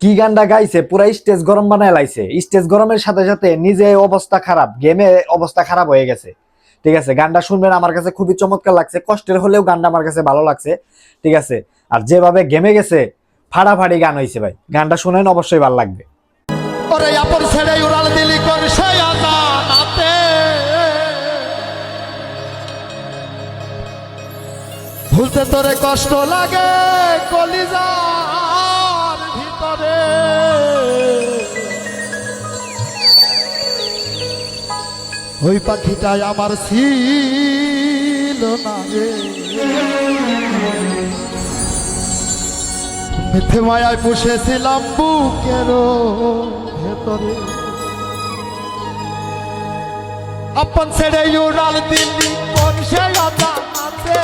কি গানটা গাইছে, পুরা স্টেজ গরম বানায় লাইছে। স্টেজ গরমের সাথে সাথে নিজে অবস্থা খারাপ, গেমে অবস্থা খারাপ হয়ে গেছে। ঠিক আছে, গানটা শুনবেন, আমার কাছে খুবই চমৎকার লাগছে। কষ্টের হলেও গানটা আমার কাছে ভালো লাগছে। ঠিক আছে, আর যেভাবে গেমে গেছে, ফাড়াফাড়ি গান হয়েছে ভাই। গানটা শুনেন, অবশ্যই ভালো লাগবে। ওরে আপন ছেড়ে উড়াল দিলি কোন সে আজানাতে, ভুলতে তোরে কষ্ট লাগে কলিজার ভিতরে। ওই পাখিটাই আমার ছিল না রে, মিথ্যে মায়ায় পুষেছিলাম বুকেরও ভেতরে। আপন ছেড়ে উড়াল দিল্লি কোন সে আজানাতে,